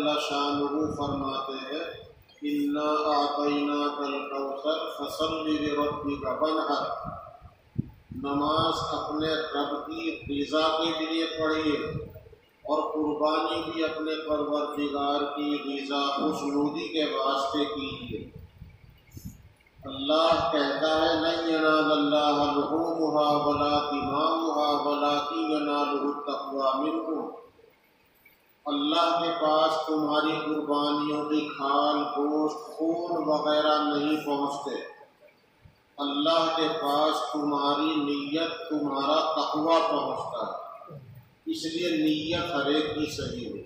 جل شانہ فرماتے ہیں انا اعطیناک الکوثر فصل لربک وانحر، نماز اپنے رب کی رضا کے لیے پڑھیے اور قربانی بھی اپنے پروردگار کی رضا خوشنودی کے واسطے کیجیے۔ اللہ کہتا ہے لن ینال اللہ لحومها ولا دماؤها ولکن ینالہ التقوی منکم، اللہ کے پاس تمہاری قربانیوں کی کھال، گوشت، خون وغیرہ نہیں پہنچتے، اللہ کے پاس تمہاری نیت، تمہارا تقوی پہنچتا ہے۔ اس لیے نیت ہر ایک کی صحیح ہو۔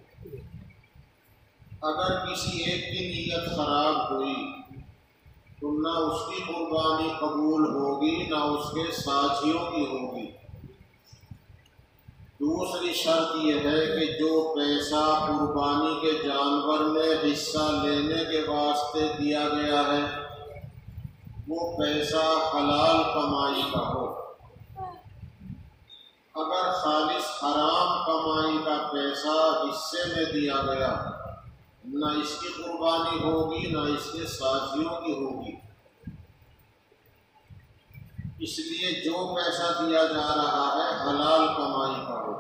اگر کسی ایک کی نیت خراب ہوئی تو نہ اس کی قربانی قبول ہوگی نہ اس کے ساتھیوں کی ہوگی۔ دوسری شرط یہ ہے کہ جو پیسہ قربانی کے جانور میں حصہ لینے کے واسطے دیا گیا ہے وہ پیسہ حلال کمائی کا ہو۔ اگر خالص حرام کمائی کا پیسہ حصے میں دیا گیا نہ اس کی قربانی ہوگی نہ اس کے ساتھیوں کی ہوگی۔ اس لیے جو پیسہ دیا جا رہا ہے حلال کمائی کا ہو،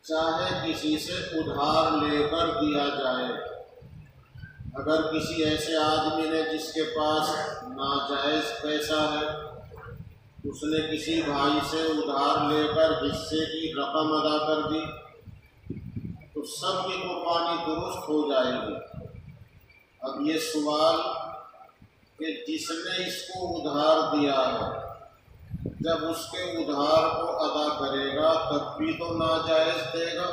چاہے کسی سے ادھار لے کر دیا جائے۔ اگر کسی ایسے آدمی نے جس کے پاس ناجائز پیسہ ہے، اس نے کسی بھائی سے ادھار لے کر حصے کی رقم ادا کر دی تو سب کی قربانی درست ہو جائے گی۔ اب یہ سوال کہ جس نے اس کو ادھار دیا ہے جب اس کے ادھار کو ادا کرے گا تب بھی تو ناجائز دے گا،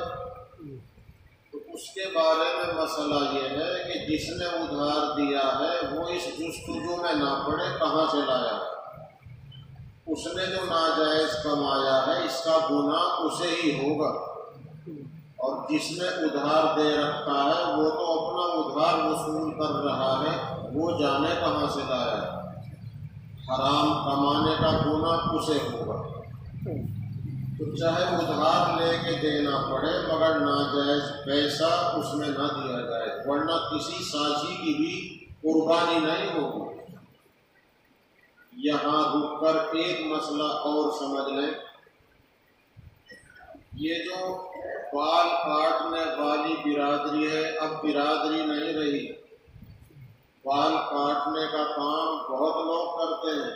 تو اس کے بارے میں مسئلہ یہ ہے کہ جس نے ادھار دیا ہے وہ اس جستجو میں نہ پڑے کہاں سے لایا، اس نے جو ناجائز کمایا ہے اس کا گناہ اسے ہی ہوگا، اور جس نے ادھار دے رکھا ہے وہ تو اپنا ادھار وصول کر رہا ہے، وہ جانے کہاں سے لایا ہے۔ حرام کمانے کا گناہ اسے ہوگا، تو چاہے ادھار لے کے دینا پڑے مگر ناجائز پیسہ اس میں نہ دیا جائے، ورنہ کسی ساتھی کی بھی قربانی نہیں ہوگی۔ یہاں رک کر ایک مسئلہ اور سمجھ لیں، یہ جو بال کاٹنے والی برادری ہے اب برادری نہیں رہی۔ بال کاٹنے کا کام بہت لوگ کرتے ہیں۔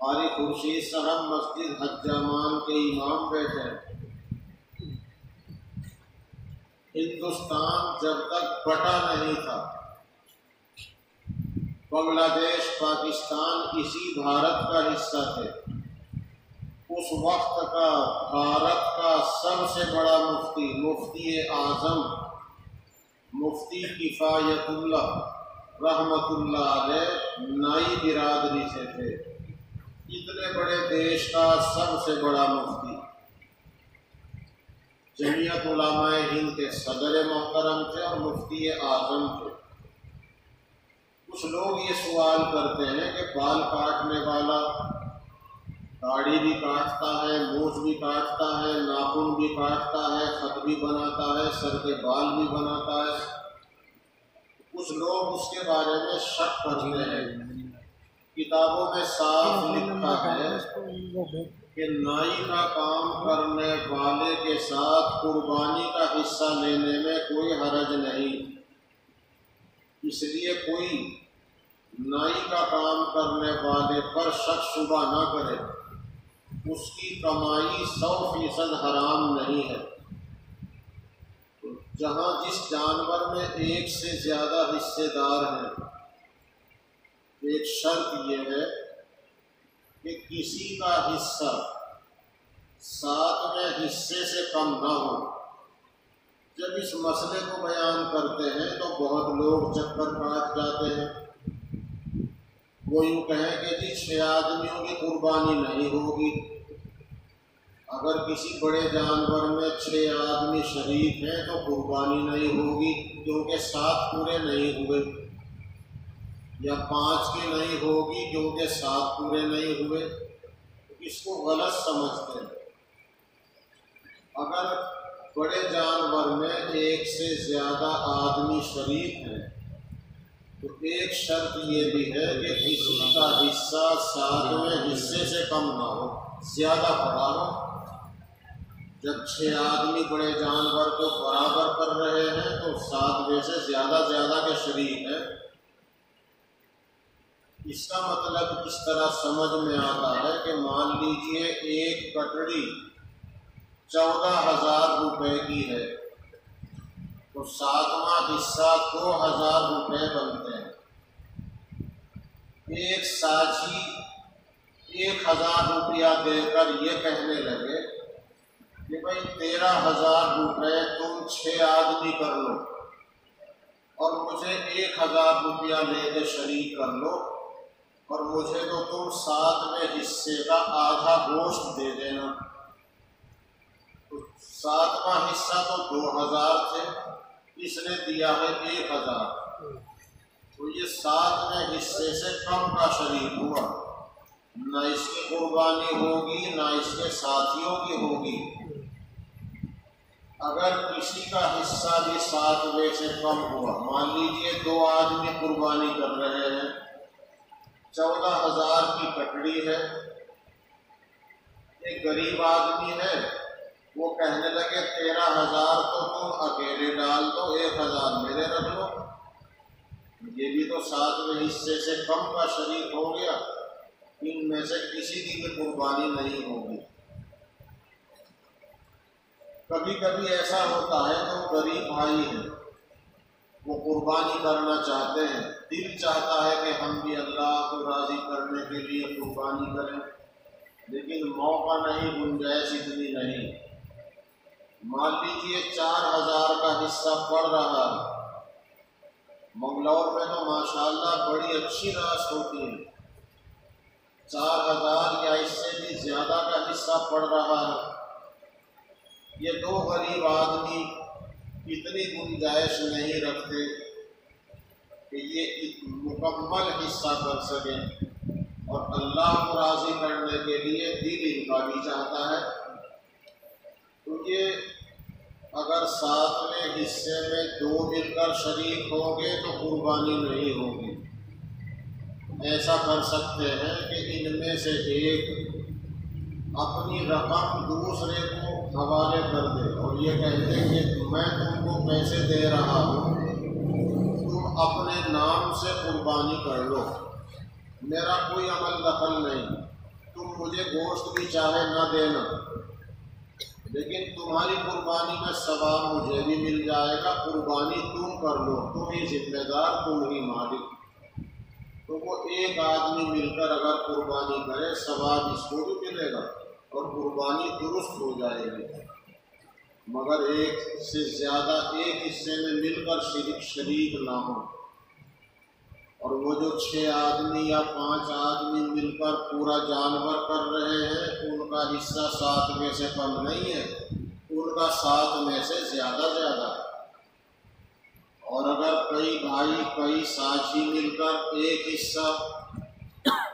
قاری خورشید صاحب مسجد حجامان کے امام بیٹھے ہیں۔ ہندوستان جب تک بٹا نہیں تھا، بنگلہ دیش، پاکستان اسی بھارت کا حصہ تھے، اس وقت کا بھارت کا سب سے بڑا مفتی، مفتی اعظم مفتی کفایت اللہ رحمۃ اللہ علیہ نائی برادری سے تھے۔ اتنے بڑے دیش کا سب سے بڑا مفتی، جمعیت علماء ہند کے صدر محترم تھے اور مفتی اعظم تھے۔ کچھ لوگ یہ سوال کرتے ہیں کہ بال کاٹنے والا داڑھی بھی کاٹتا ہے، مونچھ بھی کاٹتا ہے، ناخن بھی کاٹتا ہے، خط بھی بناتا ہے، سر کے بال بھی بناتا ہے۔ کچھ لوگ اس کے بارے میں شک کرتے ہیں۔ کتابوں میں صاف لکھا ہے کہ نائی کا کام کرنے والے کے ساتھ قربانی کا حصہ لینے میں کوئی حرج نہیں، اس لیے کوئی نائی کا کام کرنے والے پر شک شبہ نہ کرے، اس کی کمائی 100% حرام نہیں ہے۔ جہاں جس جانور میں ایک سے زیادہ حصے دار ہیں، ایک شرط یہ ہے کہ کسی کا حصہ 7ویں حصے سے کم نہ ہو۔ جب اس مسئلے کو بیان کرتے ہیں تو بہت لوگ چکر کاٹ جاتے ہیں۔ وہ یوں کہیں کہ جی 6 آدمیوں کی قربانی نہیں ہوگی۔ اگر کسی بڑے جانور میں 6 آدمی شریک ہیں تو قربانی نہیں ہوگی کیونکہ 7 پورے نہیں ہوئے، یا 5 کی نہیں ہوگی کیونکہ 7 پورے نہیں ہوئے۔ اس کو غلط سمجھتے ہیں۔ اگر بڑے جانور میں ایک سے زیادہ آدمی شریک ہیں تو ایک شرط یہ بھی ہے کہ کسی کا حصہ 7ویں حصے سے کم نہ ہو، زیادہ بڑا ہو۔ جب 6 آدمی بڑے جانور کو برابر کر رہے ہیں تو 7ویں سے زیادہ کے شریک ہیں۔ اس کا مطلب اس طرح سمجھ میں آتا ہے کہ مان لیجئے ایک کٹڑی 14,000 روپے کی ہے تو 7واں حصہ 2,000 روپے بنتے ہیں۔ ایک ساجی 1,000 روپیہ دے کر یہ کہنے لگے کہ بھائی 13,000 روپے تم 6 آدمی کر لو اور مجھے 1,000 روپیہ لے کے شریک کر لو اور مجھے تو تم 7ویں حصے کا آدھا گوشت دے دینا۔ تو 7واں حصہ تو 2,000 تھے، اس نے دیا ہے 1,000، تو یہ 7ویں حصے سے کم کا شریک ہوا، نہ اس کی قربانی ہوگی نہ اس کے ساتھیوں کی ہوگی۔ اگر کسی کا حصہ بھی 7ویں سے کم ہوا، مان لیجئے 2 آدمی قربانی کر رہے ہیں، 14,000 کی کٹڑی ہے، ایک غریب آدمی ہے، وہ کہنے لگے 13,000 تو تم اکیلے ڈال دو، 1,000 میرے رکھ لو، یہ بھی تو 7ویں حصے سے کم کا شریک ہو گیا، ان میں سے کسی کی بھی قربانی نہیں ہوگی۔ کبھی کبھی ایسا ہوتا ہے کہ غریب بھائی ہیں، وہ قربانی کرنا چاہتے ہیں، دل چاہتا ہے کہ ہم بھی اللہ کو راضی کرنے کے لیے قربانی کریں، لیکن موقع نہیں، گنجائش اتنی نہیں۔ مان لیجیے 4,000 کا حصہ پڑ رہا ہے، منگلور میں تو ماشاءاللہ بڑی اچھی راس ہوتی ہے، 4,000 یا اس سے بھی زیادہ کا حصہ پڑ رہا ہے۔ یہ 2 غریب آدمی اتنی گنجائش نہیں رکھتے کہ یہ مکمل حصہ کر سکیں، اور اللہ کو راضی کرنے کے لیے دل ان کا بھی چاہتا ہے، تو یہ اگر 7ویں حصے میں 2 مل کر شریک ہوں گے تو قربانی نہیں ہوگی۔ ایسا کر سکتے ہیں کہ ان میں سے ایک اپنی رقم دوسرے کو حوالے کر دے اور یہ کہتے ہیں کہ میں تم کو پیسے دے رہا ہوں، تم اپنے نام سے قربانی کر لو، میرا کوئی عمل دخل نہیں، تم مجھے گوشت بھی چاہے نہ دینا، لیکن تمہاری قربانی میں ثواب مجھے بھی مل جائے گا، قربانی تم کر لو، تم ہی ذمہ دار، تم ہی مالک۔ تو وہ ایک آدمی مل کر اگر قربانی کرے ثواب اس کو بھی ملے گا اور قربانی درست ہو جائے گی، مگر ایک سے زیادہ ایک حصے میں مل کر شریک نہ ہو، اور وہ جو 6 آدمی یا 5 آدمی مل کر پورا جانور کر رہے ہیں ان کا حصہ 7ویں سے کم نہیں ہے، ان کا 7 سے زیادہ ہے۔ اور اگر کئی بھائی کئی ساتھی مل کر ایک حصہ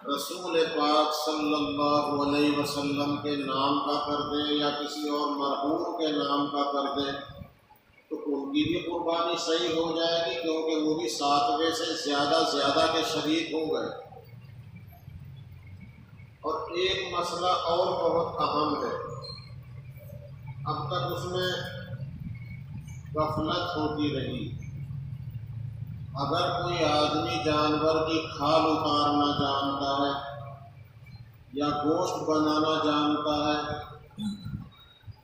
رسول پاک صلی اللہ علیہ وسلم کے نام کا کر دیں یا کسی اور مرحوم کے نام کا کر دیں تو ان کی بھی قربانی صحیح ہو جائے گی، کیونکہ وہ بھی 7ویں سے زیادہ کے شریک ہو گئے۔ اور ایک مسئلہ اور بہت اہم ہے، اب تک اس میں غفلت ہوتی رہی۔ اگر کوئی آدمی جانور کی کھال اتارنا جانتا ہے یا گوشت بنانا جانتا ہے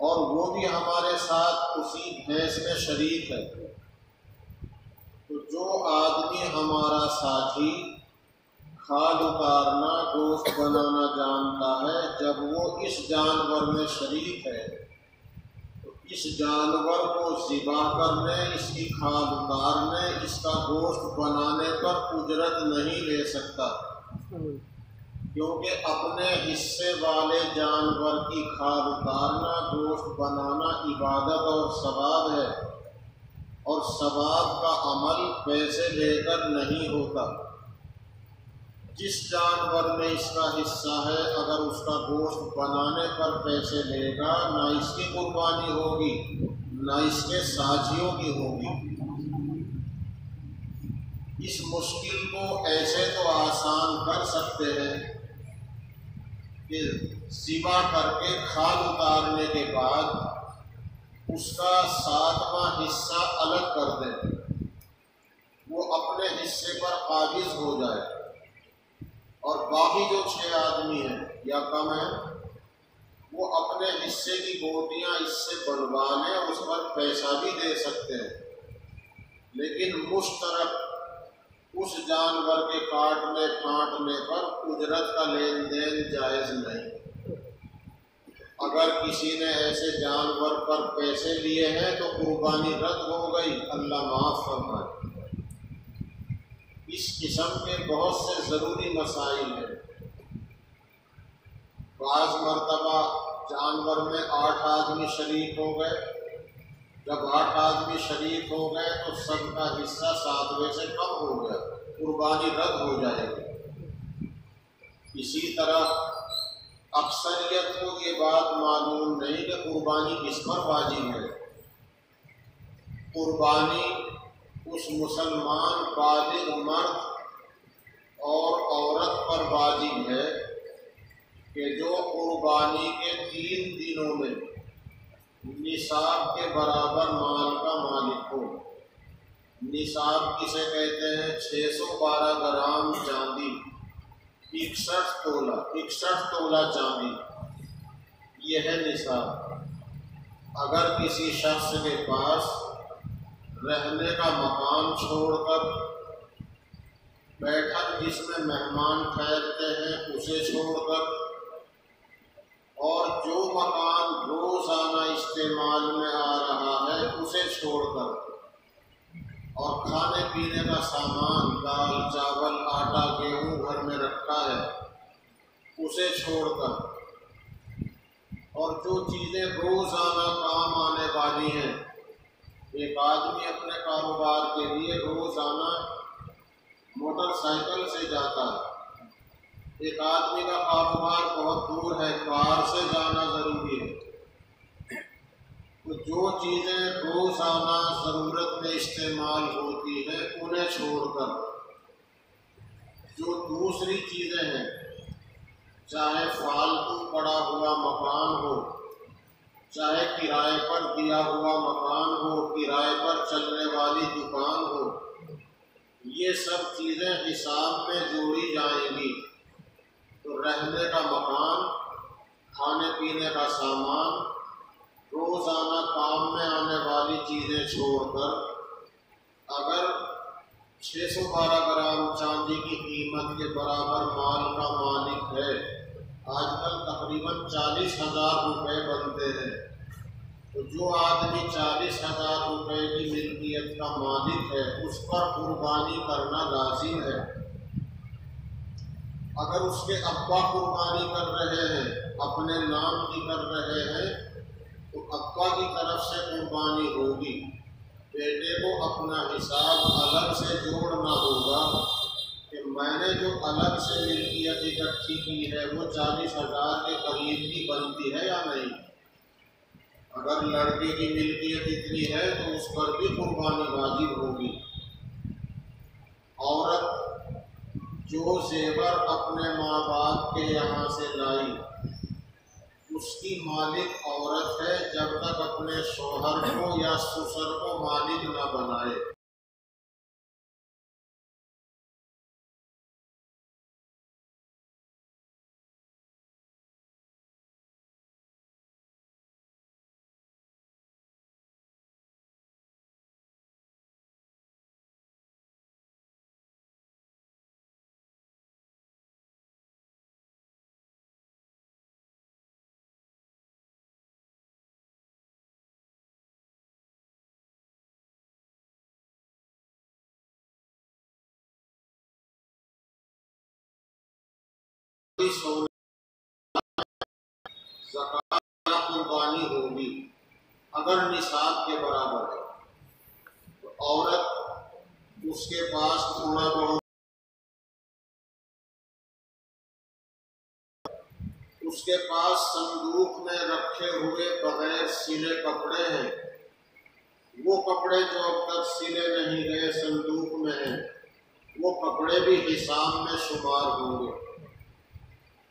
اور وہ بھی ہمارے ساتھ اسی بھینس میں شریک ہے، تو جو آدمی ہمارا ساتھی کھال اتارنا گوشت بنانا جانتا ہے، جب وہ اس جانور میں شریک ہے اس جانور کو ذبح کرنے، اس کی کھال اتارنے، اس کا گوشت بنانے پر اجرت نہیں لے سکتا، کیونکہ اپنے حصے والے جانور کی کھال اتارنا گوشت بنانا عبادت اور ثواب ہے، اور ثواب کا عمل پیسے لے کر نہیں ہوتا۔ جس جانور میں اس کا حصہ ہے اگر اس کا گوشت بنانے پر پیسے لے گا، نہ اس کی قربانی ہوگی نہ اس کے ساتھیوں کی ہوگی۔ اس مشکل کو ایسے تو آسان کر سکتے ہیں کہ ذبح کر کے کھال اتارنے کے بعد اس کا 7واں حصہ الگ کر دیں، وہ اپنے حصے پر قابض ہو جائے، اور باقی جو 6 آدمی ہیں یا کم ہیں وہ اپنے حصے کی بوٹیاں اس سے بنوا لیں، اس پر پیسہ بھی دے سکتے ہیں، لیکن مشترک اس جانور کے کاٹنے پھاٹنے پر اجرت کا لین دین جائز نہیں۔ اگر کسی نے ایسے جانور پر پیسے لیے ہیں تو قربانی رد ہو گئی، اللہ معاف فرمائے۔ اس قسم کے بہت سے ضروری مسائل ہیں۔ بعض مرتبہ جانور میں 8 آدمی شریک ہو گئے، جب 8 آدمی شریک ہو گئے تو سب کا حصہ 7ویں سے کم ہو گیا، قربانی رد ہو جائے گی۔ اسی طرح اکثریت کو یہ بات معلوم نہیں کہ قربانی کس پر واجب ہے۔ قربانی اس مسلمان بالغ مرد اور عورت پر واجب ہے کہ جو قربانی کے 3 دنوں میں نصاب کے برابر مال کا مالک ہو۔ نصاب کسے کہتے ہیں؟ 612 گرام چاندی، 61 تولہ چاندی، یہ ہے نصاب۔ اگر کسی شخص کے پاس رہنے کا مکان چھوڑ کر، بیٹھک جس میں مہمان ٹھہرتے ہیں اسے چھوڑ کر، اور جو مکان روزانہ استعمال میں آ رہا ہے اسے چھوڑ کر، اور کھانے پینے کا سامان دال چاول آٹا گیہوں گھر میں رکھا ہے اسے چھوڑ کر، اور جو چیزیں روزانہ کام آنے والی ہیں، ایک آدمی اپنے کاروبار کے لیے روزانہ موٹر سائیکل سے جاتا ہے، ایک آدمی کا کاروبار بہت دور ہے، کار سے جانا ضروری ہے، تو جو چیزیں روزانہ ضرورت میں استعمال ہوتی ہیں انہیں چھوڑ کر، جو دوسری چیزیں ہیں، چاہے فالتو پڑا ہوا مکان ہو، چاہے کرائے پر دیا ہوا مکان ہو، کرائے پر چلنے والی دکان ہو، یہ سب چیزیں حساب میں جوڑی جائیں گی۔ تو رہنے کا مکان، کھانے پینے کا سامان، روزانہ کام میں آنے والی چیزیں چھوڑ کر، اگر 612 گرام چاندی کی قیمت کے برابر مال کا مالک ہے، آج کل تقریباً 40,000 روپے بنتے ہیں، تو جو آدمی 40,000 روپے کی ملکیت کا مالک ہے اس پر قربانی کرنا لازم ہے۔ اگر اس کے ابا قربانی کر رہے ہیں، اپنے نام کی کر رہے ہیں، تو ابا کی طرف سے قربانی ہوگی، بیٹے کو اپنا حساب الگ سے جوڑنا ہوگا کہ میں نے جو الگ سے ملکیت اکٹھی کی ہے وہ 40,000 کے قریب کی بنتی ہے یا نہیں۔ اگر لڑکے کی ملکیت اتنی ہے تو اس پر بھی قربانی واجب ہوگی۔ عورت جو زیور اپنے ماں باپ کے یہاں سے لائی، اس کی مالک عورت ہے جب تک اپنے شوہر کو یا سسر کو مالک نہ بنائے۔ زکوٰۃ یا قربانی ہوگی اگر نصاب کے برابر ہے، تو عورت اس کے پاس تھوڑا بہت، اس کے پاس صندوق میں رکھے ہوئے بغیر سلے کپڑے ہیں، وہ کپڑے جو اب تک سلے نہیں گئے صندوق میں ہیں، وہ کپڑے بھی حساب میں شمار ہوں گے۔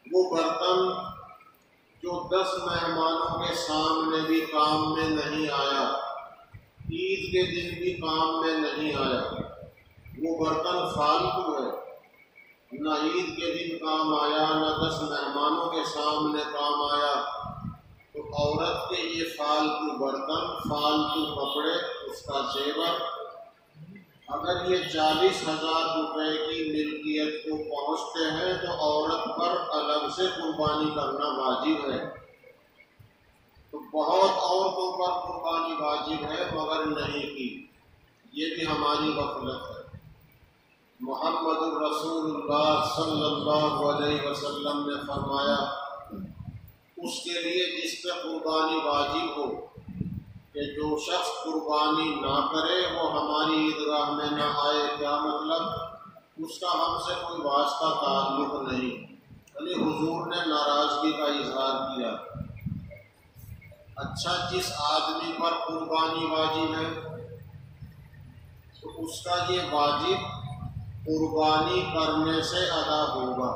وہ برتن جو 10 مہمانوں کے سامنے بھی کام میں نہیں آیا، عید کے دن بھی کام میں نہیں آیا، وہ برتن فالتو ہے، نہ عید کے دن کام آیا نہ 10 مہمانوں کے سامنے کام آیا، تو عورت کے یہ فالتو برتن، فالتو کپڑے، اس کا زیور، اگر یہ 40,000 روپے کی ملکیت کو پہنچتے ہیں تو عورت پر الگ سے قربانی کرنا واجب ہے۔ تو بہت عورتوں پر قربانی واجب ہے مگر نہیں کی، یہ بھی ہماری غفلت ہے۔ محمد الرسول اللہ صلی اللہ علیہ وسلم نے فرمایا، اس کے لیے جس پہ قربانی واجب ہو، کہ جو شخص قربانی نہ کرے وہ ہماری عیدگاہ میں نہ آئے، کیا مطلب؟ اس کا ہم سے کوئی واسطہ تعلق نہیں، یعنی حضور نے ناراضگی کا اظہار کیا۔ اچھا، جس آدمی پر قربانی واجب ہے تو اس کا یہ واجب قربانی کرنے سے ادا ہوگا،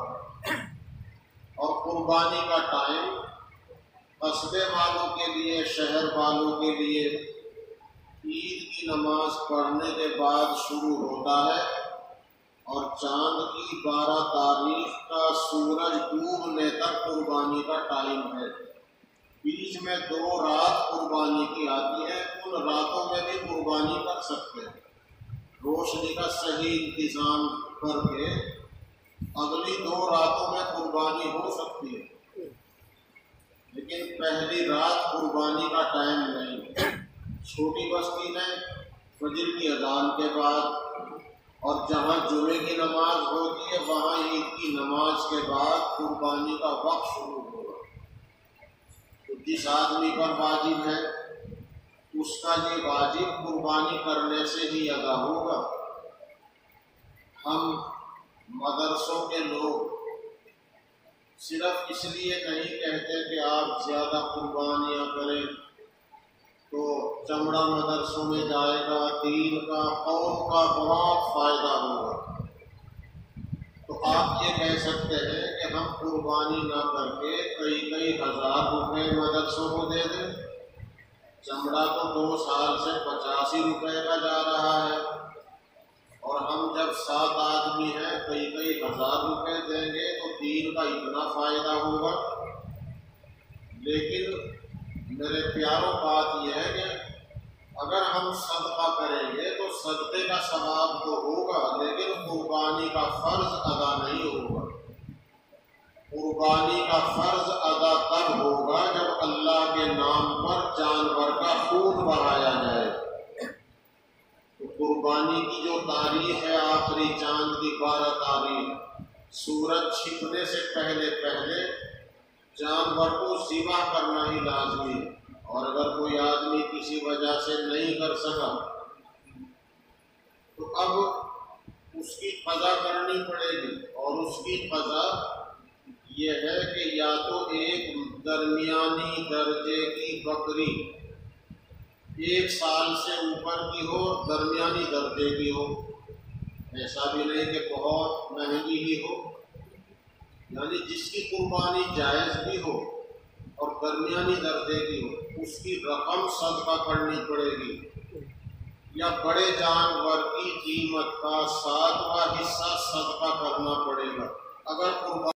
اور قربانی کا ٹائم قصبے والوں کے لیے، شہر والوں کے لیے عید کی نماز پڑھنے کے بعد شروع ہوتا ہے، اور چاند کی 12 تاریخ کا سورج ڈوبنے تک قربانی کا ٹائم ہے۔ بیچ میں 2 رات قربانی کی آتی ہے، ان راتوں میں بھی قربانی کر سکتے ہیں، روشنی کا صحیح انتظام کر کے اگلی 2 راتوں میں قربانی ہو سکتی ہے، لیکن پہلی رات قربانی کا ٹائم نہیں۔ چھوٹی بستی میں فجر کی اذان کے بعد، اور جہاں جمعے کی نماز ہوتی ہے وہاں عید کی نماز کے بعد قربانی کا وقت شروع ہوگا۔ تو جس آدمی پر واجب ہے اس کا یہ واجب قربانی کرنے سے ہی ادا ہوگا۔ ہم مدرسوں کے لوگ صرف اس لیے نہیں کہتے کہ آپ زیادہ قربانیاں کریں تو چمڑا مدرسوں میں جائے گا، دین کا، قوم کا بہت فائدہ ہوگا، تو آپ یہ کہہ سکتے ہیں کہ ہم قربانی نہ کر کے کئی ہزار روپے مدرسوں کو دے دیں۔ چمڑا تو 2 سال سے 85 روپے کا جا رہا ہے، اور ہم جب 7 آدمی ہیں کئی ہزار روپے دیں گے تو دین کا اتنا فائدہ ہوگا۔ لیکن میرے پیاروں، بات یہ ہے کہ اگر ہم صدقہ کریں گے تو صدقے کا ثواب تو ہوگا، لیکن قربانی کا فرض ادا نہیں ہوگا۔ قربانی کا فرض ادا تب ہوگا جب اللہ کے نام پر جانور کا خون بہایا جائے۔ تو قربانی کی جو تاریخ ہے، آخری چاند کی 12 تاریخ، سورج چھپنے سے پہلے جانور کو ذبح کرنا ہی لازمی ہے، اور اگر کوئی آدمی کسی وجہ سے نہیں کر سکا تو اب اس کی قضا کرنی پڑے گی، اور اس کی قضا یہ ہے کہ یا تو ایک درمیانی درجے کی بکری 1 سال سے اوپر کی ہو، درمیانی درجے کی ہو، ایسا بھی نہیں کہ بہت مہنگی ہی ہو، یعنی جس کی قربانی جائز بھی ہو اور درمیانی درجے کی ہو، اس کی رقم صدقہ کرنی پڑے گی، یا بڑے جانور کی قیمت کا 7واں حصہ صدقہ کرنا پڑے گا۔ اگر قربانی